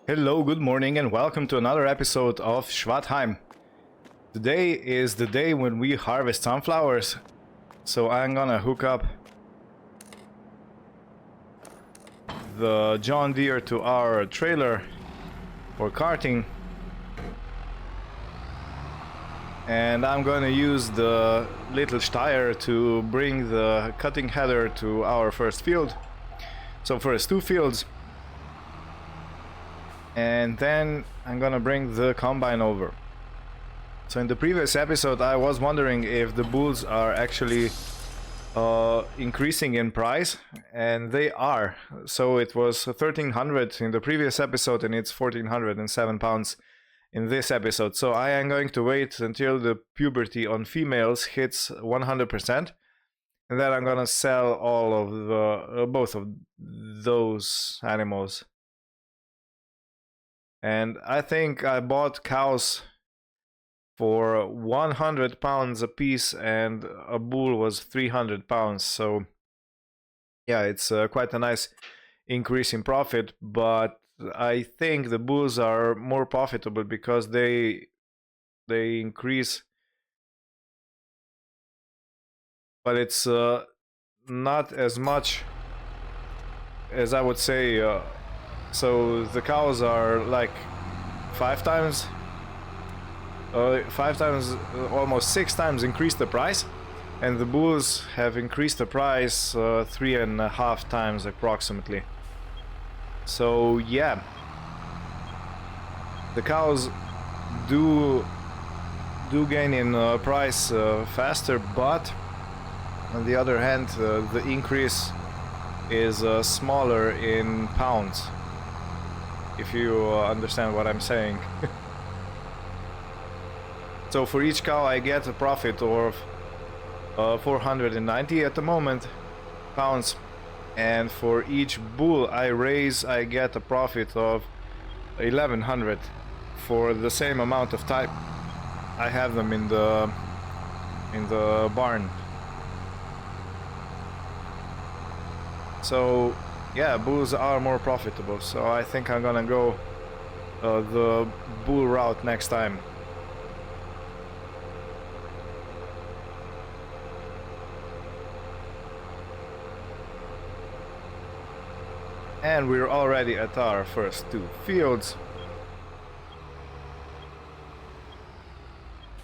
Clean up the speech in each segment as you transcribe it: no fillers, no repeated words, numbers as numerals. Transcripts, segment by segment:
Hello, good morning, and welcome to another episode of Schwaadeheim. Today is the day when we harvest sunflowers, so I'm gonna hook up the John Deere to our trailer for carting, and I'm gonna use the little Steyr to bring the cutting header to our first field. So first two fields, and then I'm gonna bring the combine over. So in the previous episode I was wondering if the bulls are actually increasing in price, and they are. So it was 1300 in the previous episode and it's 1407 pounds in this episode. So I am going to wait until the puberty on females hits 100%, and then I'm gonna sell all of the both of those animals. And I think I bought cows for 100 pounds a piece, and a bull was 300 pounds. So yeah, it's quite a nice increase in profit, but I think the bulls are more profitable because they increase, but it's not as much as I would say. So the cows are like five times, almost 6 times increased the price, and the bulls have increased the price 3.5 times approximately. So yeah, the cows do gain in price faster, but on the other hand the increase is smaller in pounds, if you understand what I'm saying. So for each cow I get a profit of 490 at the moment pounds, and for each bull I raise I get a profit of 1100 for the same amount of time I have them in the barn. So yeah, bulls are more profitable, so I think I'm gonna go the bull route next time. And we're already at our first two fields.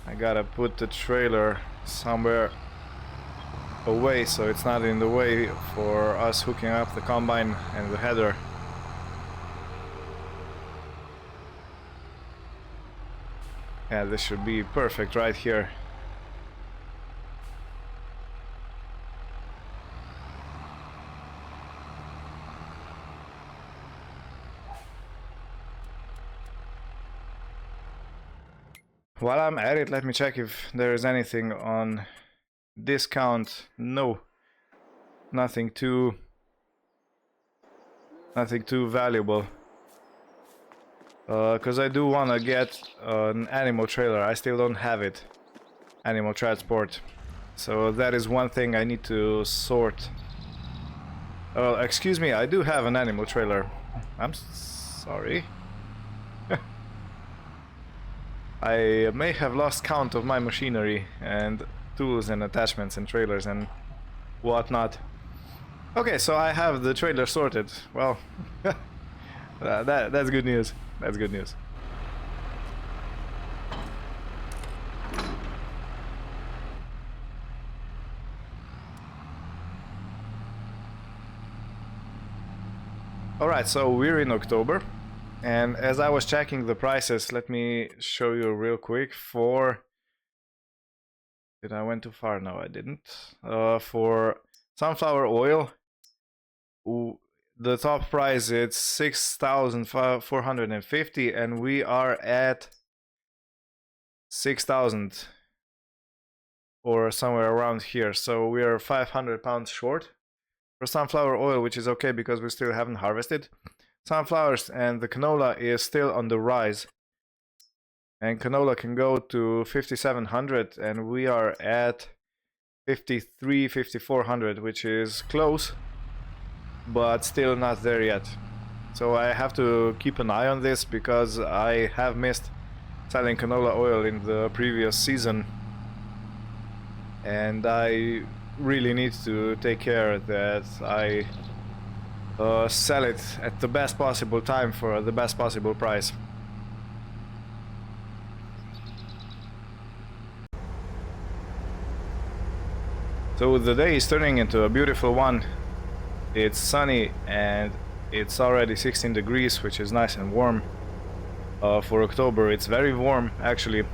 I gotta put the trailer somewhere away so it's not in the way for us hooking up the combine and the header. Yeah, this should be perfect right here. While I'm at it, let me check if there is anything on discount. No, nothing too valuable, because I do want to get an animal trailer. I still don't have it, animal transport, so that is one thing I need to sort. Excuse me, I do have an animal trailer. I'm sorry. I may have lost count of my machinery and tools and attachments and trailers and whatnot. Okay, so I have the trailer sorted. Well, that's good news. That's good news. Alright, so we're in October. And as I was checking the prices, let me show you real quick for... Did I went too far? No, I didn't. For sunflower oil, the top price it's 6,450, and we are at 6,000 or somewhere around here. So we are 500 pounds short for sunflower oil, which is okay because we still haven't harvested sunflowers, and the canola is still on the rise, and canola can go to 5,700, and we are at 5,400, which is close but still not there yet. So I have to keep an eye on this because I have missed selling canola oil in the previous season, and I really need to take care that I sell it at the best possible time for the best possible price. So the day is turning into a beautiful one. It's sunny and it's already 16 degrees, which is nice and warm. For October it's very warm actually.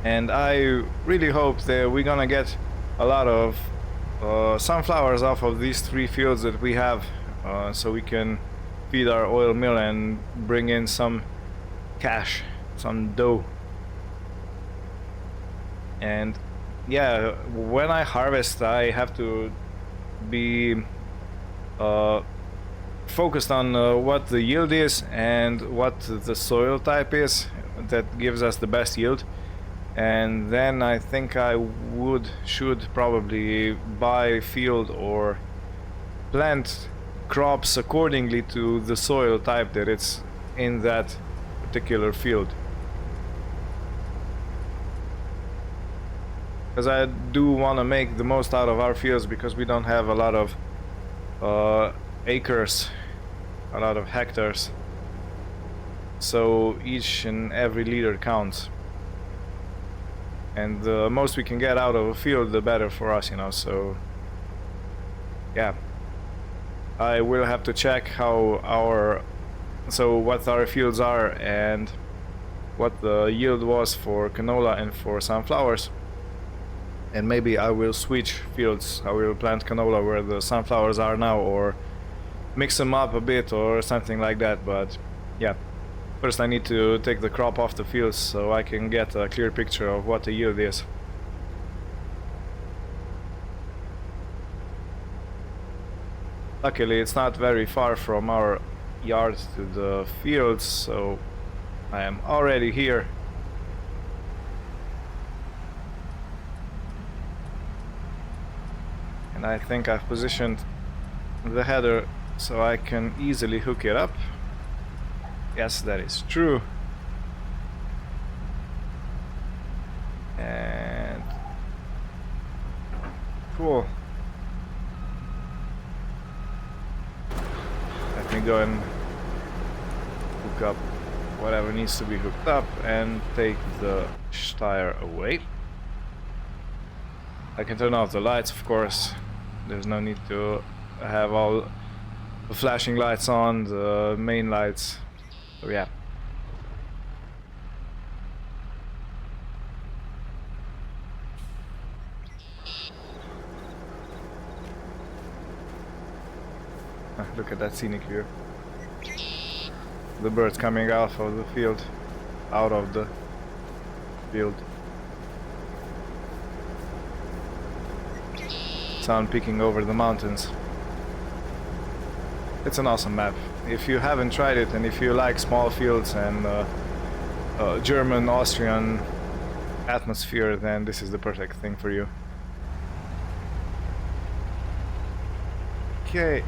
And I really hope that we're gonna get a lot of sunflowers off of these 3 fields that we have, so we can feed our oil mill and bring in some cash, some dough. And yeah, when I harvest I have to be focused on what the yield is and what the soil type is that gives us the best yield. And then I think I should probably buy field or plant crops accordingly to the soil type that it's in that particular field. Because I do want to make the most out of our fields, because we don't have a lot of acres, a lot of hectares. So each and every liter counts. And the most we can get out of a field, the better for us, you know. So yeah, I will have to check what our fields are and what the yield was for canola and for sunflowers. And maybe I will switch fields. I will plant canola where the sunflowers are now, or mix them up a bit or something like that. But yeah, first I need to take the crop off the fields so I can get a clear picture of what the yield is. Luckily it's not very far from our yard to the fields, so I am already here. And I think I've positioned the header so I can easily hook it up. Yes, that is true. And cool. Let me go and hook up whatever needs to be hooked up and take the Steyr away. I can turn off the lights, of course. There's no need to have all the flashing lights on, the main lights. So yeah. Look at that scenic view. The birds coming out of the field, Sun peeking over the mountains. It's an awesome map. If you haven't tried it, and if you like small fields and German, Austrian atmosphere, then this is the perfect thing for you. Okay.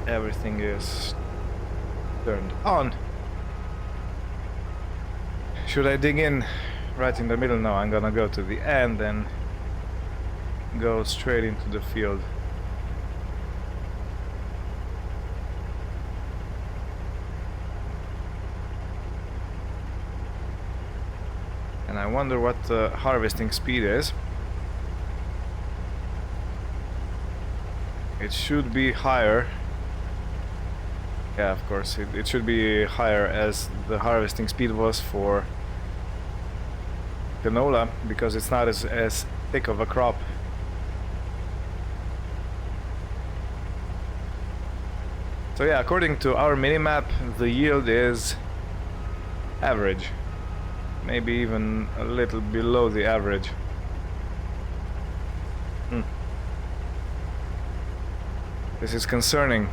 Everything is turned on. Should I dig in right in the middle? No, I'm gonna go to the end and go straight into the field. And I wonder what the harvesting speed is. It should be higher. Yeah, of course, it should be higher as the harvesting speed was for canola, because it's not as thick of a crop. So yeah, according to our minimap, the yield is average. Maybe even a little below the average. This is concerning.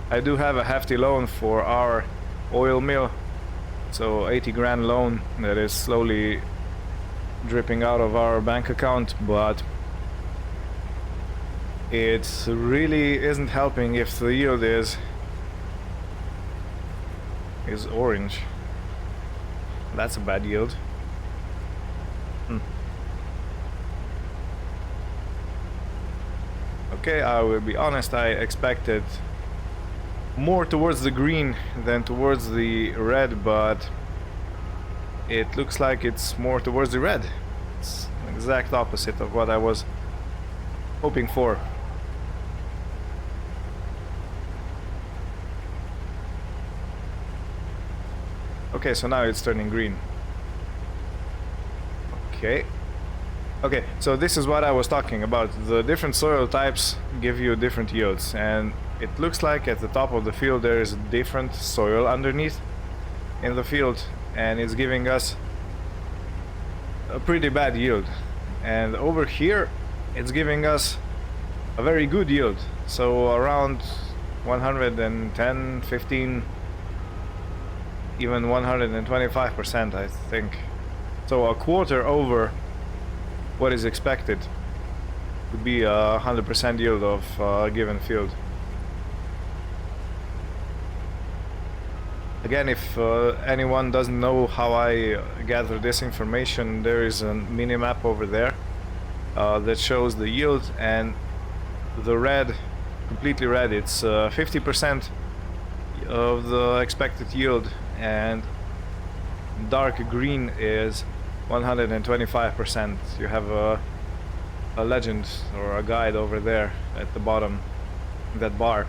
I do have a hefty loan for our oil mill, so 80 grand loan that is slowly dripping out of our bank account, but it really isn't helping if the yield is orange. That's a bad yield. Okay, I will be honest, I expected more towards the green than towards the red, but it looks like it's more towards the red. It's the exact opposite of what I was hoping for. Okay, so now it's turning green. Okay. Okay, so this is what I was talking about. The different soil types give you different yields, and it looks like at the top of the field there is different soil underneath in the field, and it's giving us a pretty bad yield. And over here it's giving us a very good yield, so around 110, 15, even 125%, I think. So a quarter over what is expected would be a 100% yield of a given field. Again, if anyone doesn't know how I gather this information, there is a mini map over there that shows the yield, and the red, completely red, it's 50% of the expected yield, and dark green is 125%. You have a legend or a guide over there at the bottom, that bar.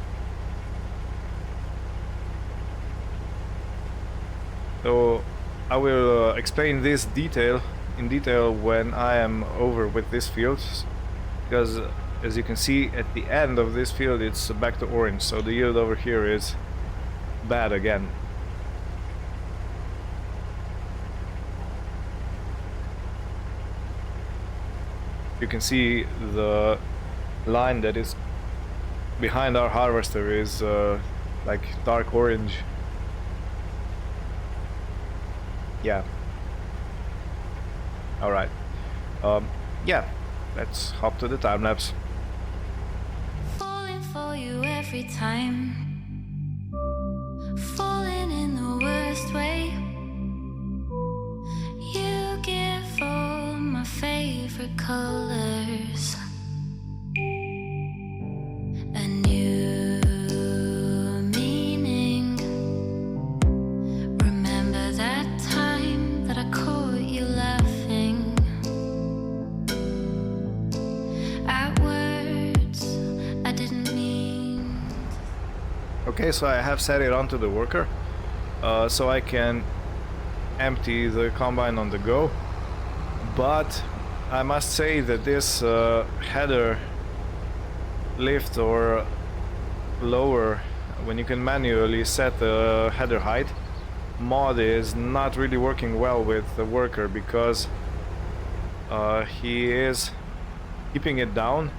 So I will explain this in detail when I am over with this field, because as you can see at the end of this field it's back to orange, so the yield over here is bad again. You can see the line that is behind our harvester is like dark orange. Yeah. Alright. Yeah, let's hop to the time lapse. Falling for you every time, falling in the worst way. You give all my favorite colors, a new meaning. Remember that time that I caught you laughing at words I didn't mean. Okay, so I have set it onto the worker, so I can empty the combine on the go, but I must say that this header lift or lower, when you can manually set the header height, mod is not really working well with the worker, because he is keeping it down,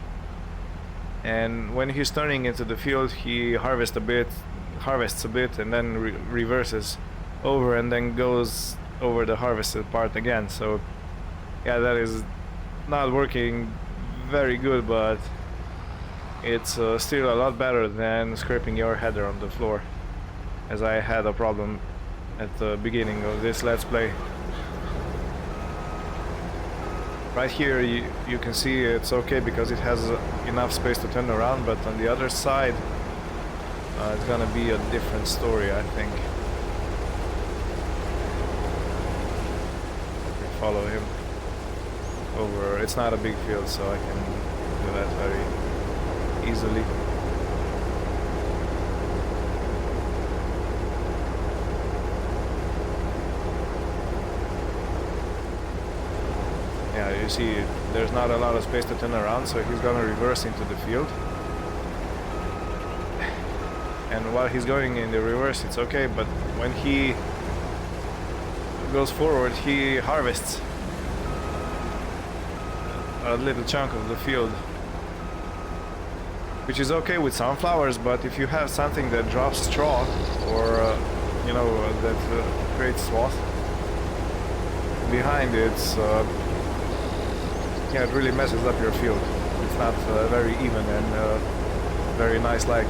and when he's turning into the field he harvests a bit and then reverses over and then goes over the harvested part again. So yeah, that is not working very good, but it's still a lot better than scraping your header on the floor, as I had a problem at the beginning of this let's play. Right here you can see it's okay because it has enough space to turn around, but on the other side it's gonna be a different story, I think. Follow him over. It's not a big field, so I can do that very easily. Yeah, you see there's not a lot of space to turn around, so he's gonna reverse into the field. And while he's going in the reverse it's okay, but when he goes forward he harvests a little chunk of the field, which is okay with sunflowers, but if you have something that drops straw or you know, that creates swath behind it, yeah, it really messes up your field. It's not very even and very nice like.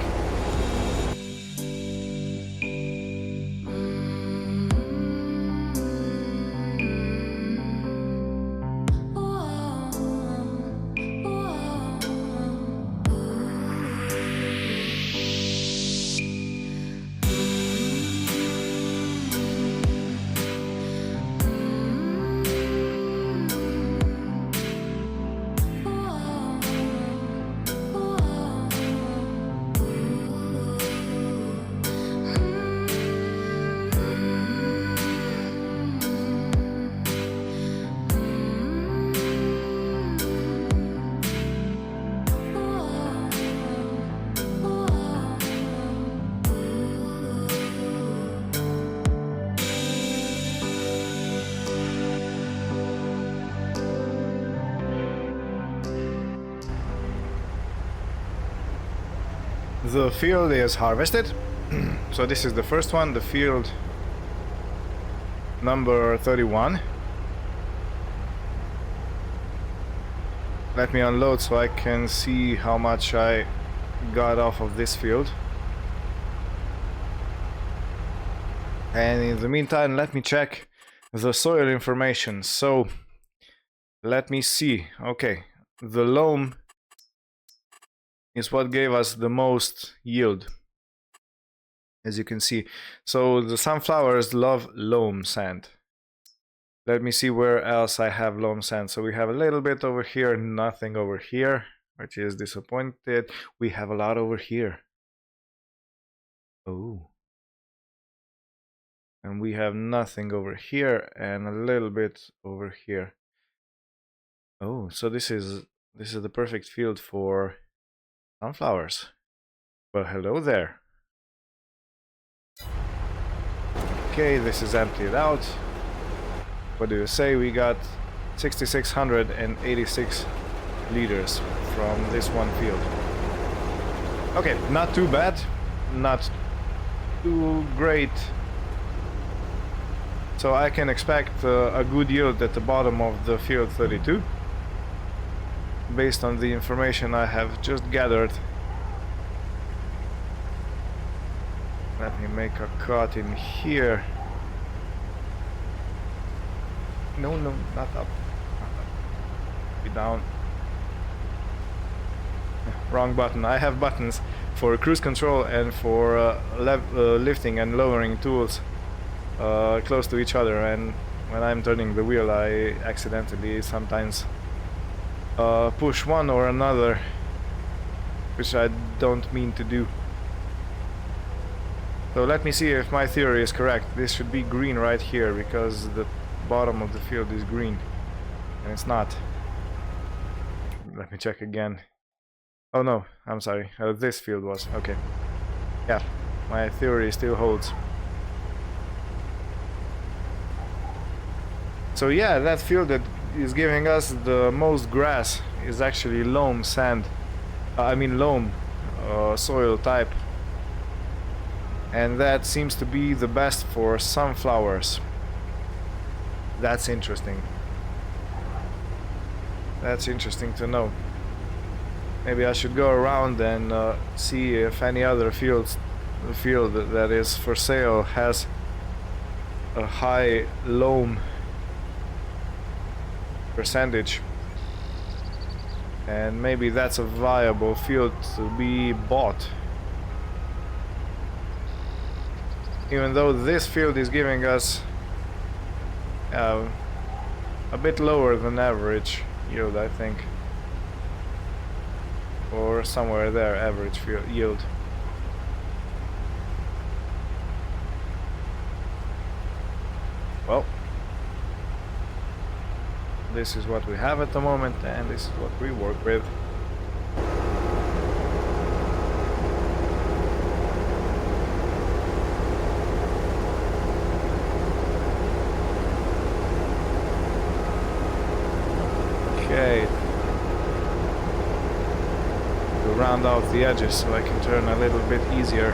The field is harvested. So this is the first one, the field number 31. Let me unload so I can see how much I got off of this field. And in the meantime, let me check the soil information. So let me see. Okay, the loam is what gave us the most yield, as you can see. So the sunflowers love loam sand. Let me see where else I have loam sand. So we have a little bit over here, nothing over here, which is disappointed. We have a lot over here. Oh. And we have nothing over here and a little bit over here. Oh, so this is the perfect field for sunflowers. Well, hello there. Okay, this is emptied out. What do you say? We got 6,686 liters from this one field. Okay, not too bad, not too great. So I can expect a good yield at the bottom of the field 32. Based on the information I have just gathered. Let me make a cut in here. No, not up. Not up. Be down. Wrong button. I have buttons for cruise control and for lifting and lowering tools close to each other, and when I'm turning the wheel I accidentally sometimes push one or another, which I don't mean to do. So let me see if my theory is correct. This should be green right here because the bottom of the field is green, and it's not. Let me check again. Oh no, I'm sorry. This field was. Okay. Yeah, my theory still holds. So yeah, that field that is giving us the most grass is actually loam sand. I mean loam soil type. And that seems to be the best for sunflowers. That's interesting. That's interesting to know. Maybe I should go around and see if any other field that is for sale has a high loam percentage, and maybe that's a viable field to be bought. Even though this field is giving us a bit lower than average yield, I think, or somewhere there, average yield. Well, this is what we have at the moment, and this is what we work with. Okay. To round out the edges so I can turn a little bit easier.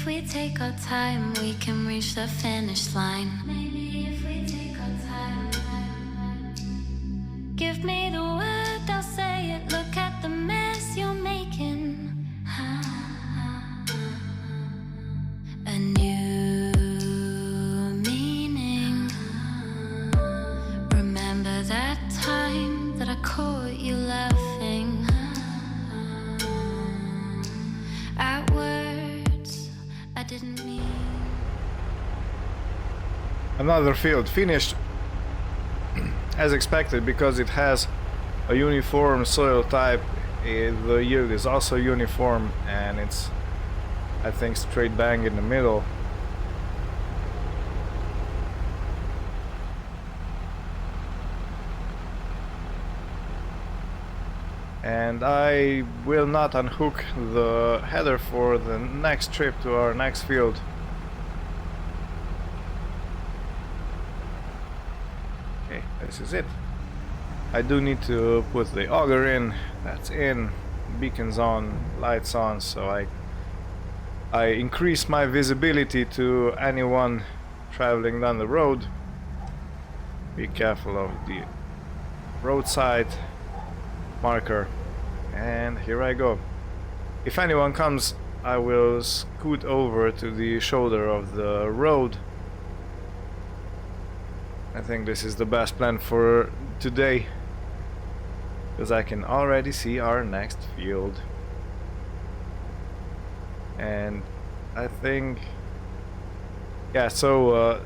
if we take our time, we can reach the finish line. Maybe if we take our time. Give me the word, I'll say it. Look at the mess you're making. A new meaning. Remember that time that I caught you laughing at words I didn't mean. Another field finished as expected because it has a uniform soil type. The yield is also uniform and it's, I think, straight bang in the middle. And I will not unhook the header for the next trip to our next field. Okay, this is it. I do need to put the auger in. That's in. Beacons on, lights on, so I increase my visibility to anyone traveling down the road. Be careful of the roadside marker, and here I go. If anyone comes, I will scoot over to the shoulder of the road. I think this is the best plan for today, because I can already see our next field. And I think, yeah, so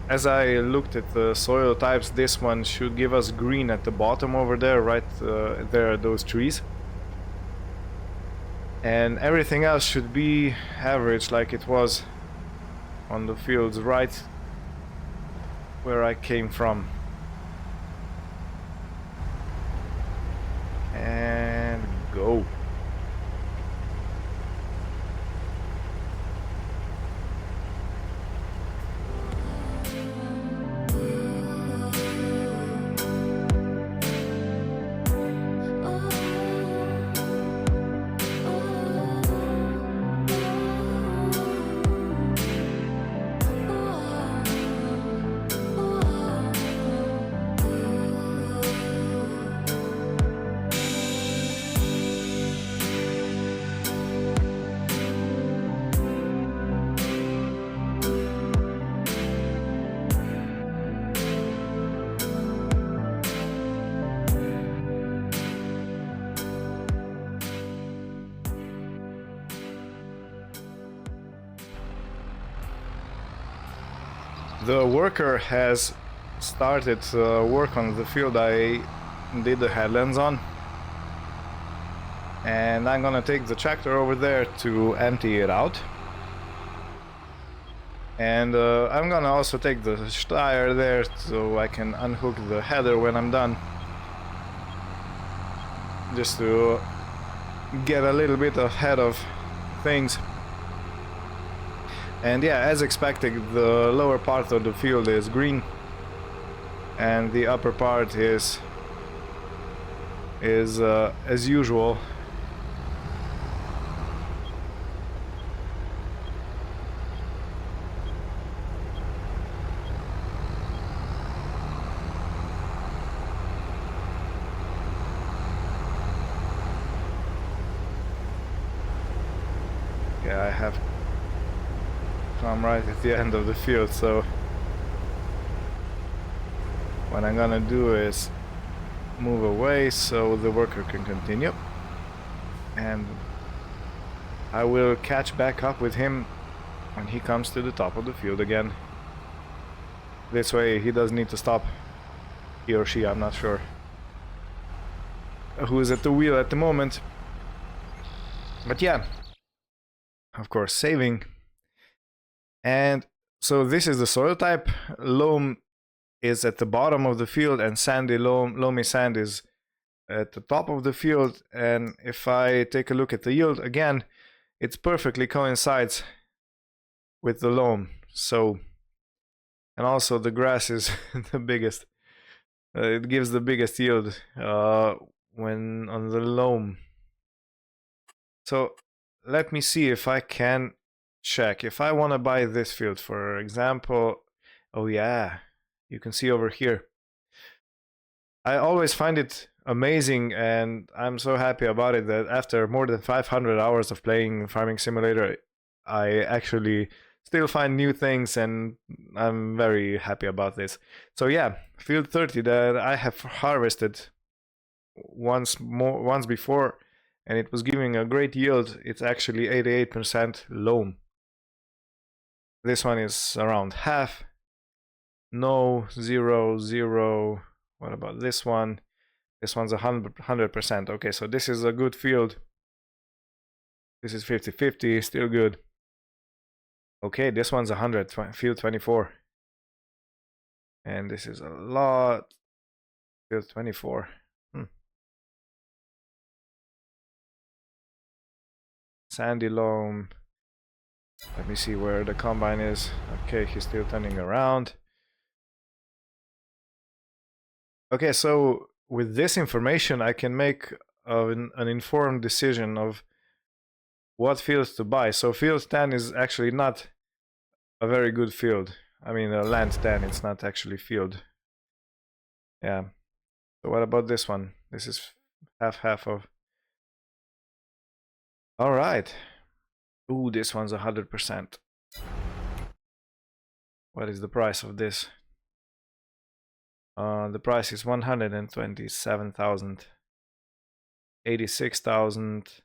as I looked at the soil types, this one should give us green at the bottom over there, right there are those trees. And everything else should be average, like it was on the fields right where I came from. And go. The worker has started work on the field I did the headlands on, and I'm gonna take the tractor over there to empty it out, and I'm gonna also take the Steyr there so I can unhook the header when I'm done, just to get a little bit ahead of things. And yeah, as expected, the lower part of the field is green and the upper part is as usual. Yeah, I have come right at the end of the field, so what I'm gonna do is move away so the worker can continue, and I will catch back up with him when he comes to the top of the field again. This way he doesn't need to stop, he or she, I'm not sure who is at the wheel at the moment. But yeah, of course, saving. And so this is the soil type. Loam is at the bottom of the field and sandy loamy sand is at the top of the field. And if I take a look at the yield again, it's perfectly coincides with the loam. So, and also the grass is the biggest. It gives the biggest yield when on the loam. So let me see if I can check. If I want to buy this field, for example, oh yeah, you can see over here. I always find it amazing, and I'm so happy about it that after more than 500 hours of playing Farming Simulator, I actually still find new things, and I'm very happy about this. So yeah, field 30 that I have harvested once before, and it was giving a great yield. It's actually 88% loam. This one is around half. No, 0, 0. What about this one? This one's 100%. Okay, so this is a good field. This is 50-50, still good. Okay, this one's 100, field 24. And this is a lot. Field 24. Sandy loam. Let me see where the combine is. Okay, he's still turning around. Okay, so with this information, I can make an informed decision of what fields to buy. So field 10 is actually not a very good field. I mean, land 10, it's not actually field. Yeah. So what about this one? This is half of. All right. Ooh, this one's 100%. What is the price of this? The price is 127,000, 86,000,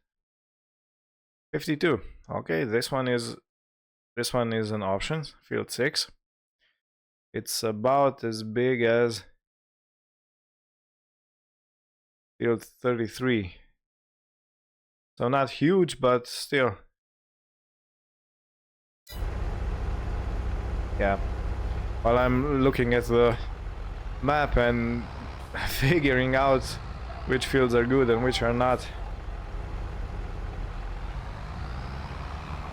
52. Okay, this one is an option, field 6. It's about as big as field 33. So not huge, but still. Yeah. While I'm looking at the map and figuring out which fields are good and which are not.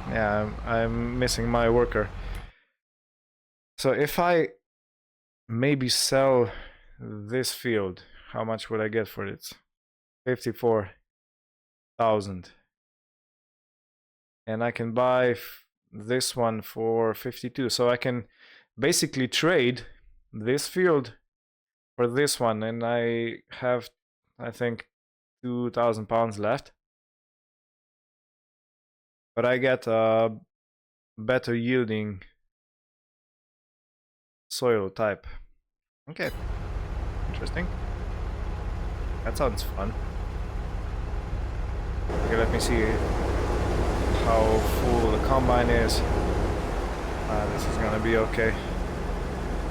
Yeah, I'm missing my worker. So if I maybe sell this field, how much would I get for it? 54,000. And I can buy this one for 52. So I can basically trade this field for this one, and I have, I think, 2,000 pounds left. But I get a better yielding soil type. Okay, interesting. That sounds fun. Okay, let me see how full the combine is. This is gonna be okay.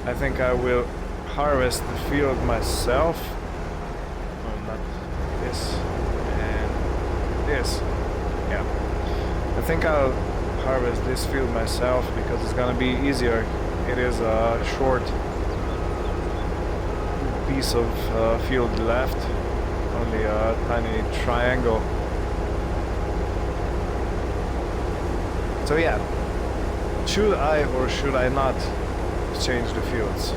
I think I will harvest the field myself. Oh, not this and this. Yeah, I think I'll harvest this field myself because it's gonna be easier. It is a short piece of field left, only a tiny triangle. So yeah, should I or should I not change the fields?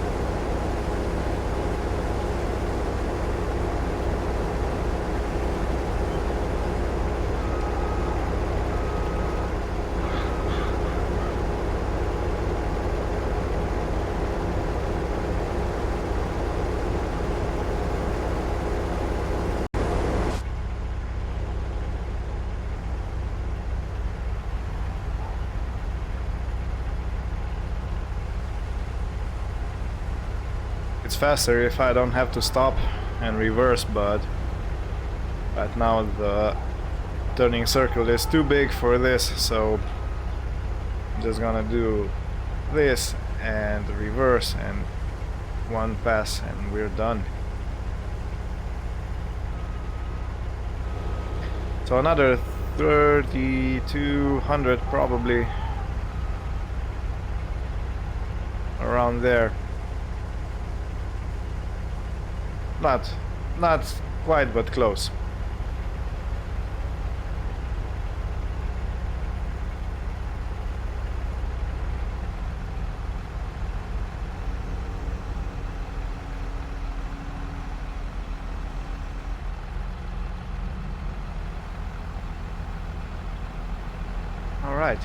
It's faster if I don't have to stop and reverse, but right now the turning circle is too big for this, so I'm just gonna do this and reverse and one pass and we're done. So another 3,200 probably, around there. Not quite, but close. right.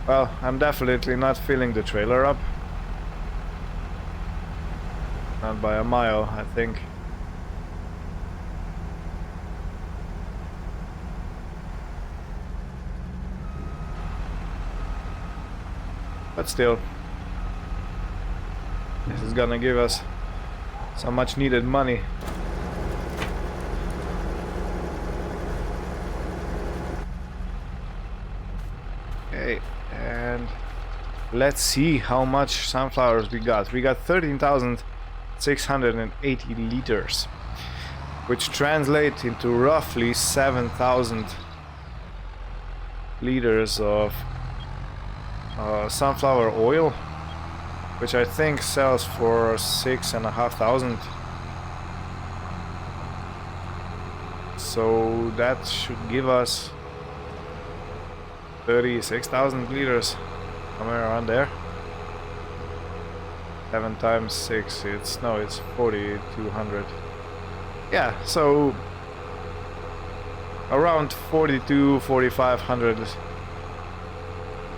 Well, I'm definitely not filling the trailer up. Not by a mile, I think. But still, this is gonna give us some much needed money. Okay, and let's see how much sunflowers we got. We got 13,680 liters, which translate into roughly 7,000 liters of sunflower oil, which I think sells for 6,500. So that should give us 36,000 liters, somewhere around there. 7 times 6, it's 4,200. Yeah, so around 4,500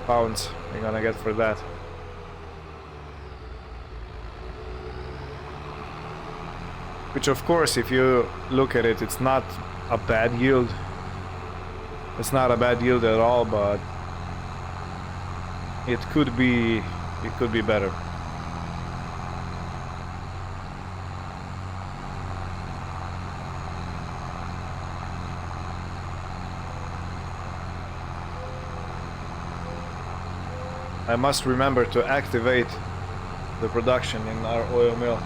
pounds we're gonna get for that. Which, of course, if you look at it, it's not a bad yield. It's not a bad yield at all, but it could be better. I must remember to activate the production in our oil mill.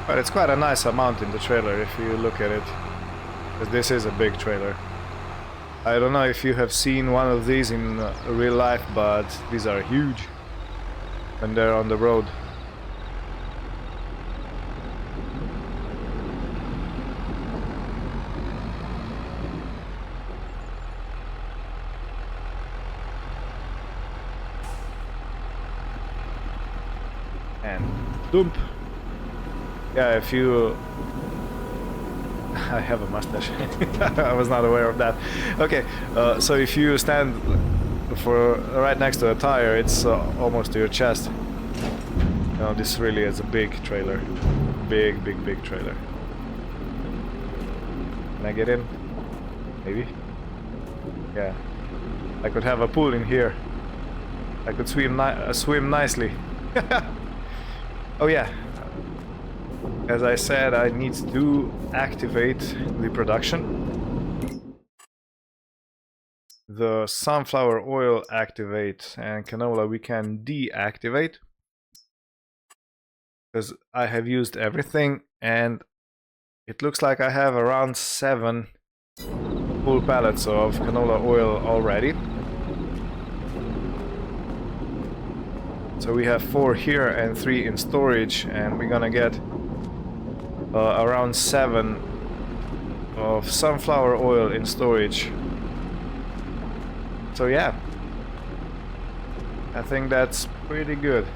But it's quite a nice amount in the trailer if you look at it, because this is a big trailer. I don't know if you have seen one of these in real life, but these are huge when they're on the road. And dump. Yeah, if you... I have a mustache. I was not aware of that. Okay, so if you stand for right next to a tire, it's almost to your chest. You know, this really is a big trailer. Big trailer. Can I get in? Maybe? Yeah. I could have a pool in here. I could swim nicely. Oh yeah. As I said, I need to activate the production. The sunflower oil activate, and canola we can deactivate, because I have used everything and it looks like I have around 7 full pallets of canola oil already. So we have 4 here and 3 in storage, and we're gonna get around 7 of sunflower oil in storage. So yeah, I think that's pretty good.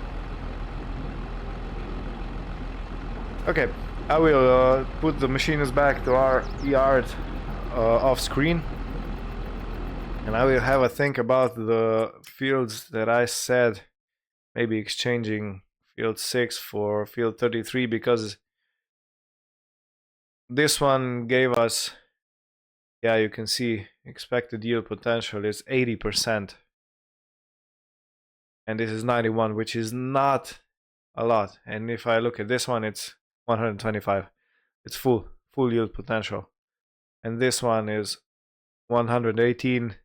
Okay, I will put the machines back to our yard off screen, and I will have a think about the fields that I said, maybe exchanging field 6 for field 33, because this one gave us, yeah, you can see expected yield potential is 80%. And this is 91, which is not a lot. And if I look at this one, it's 125. It's full yield potential. And this one is 118.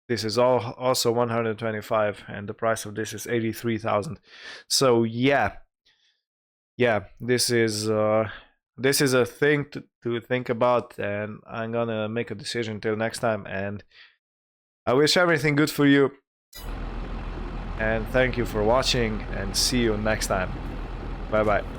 This is also 125, and the price of this is 83,000. So yeah, this is a thing to think about, and I'm gonna make a decision till next time. And I wish everything good for you, and thank you for watching, and see you next time. Bye bye.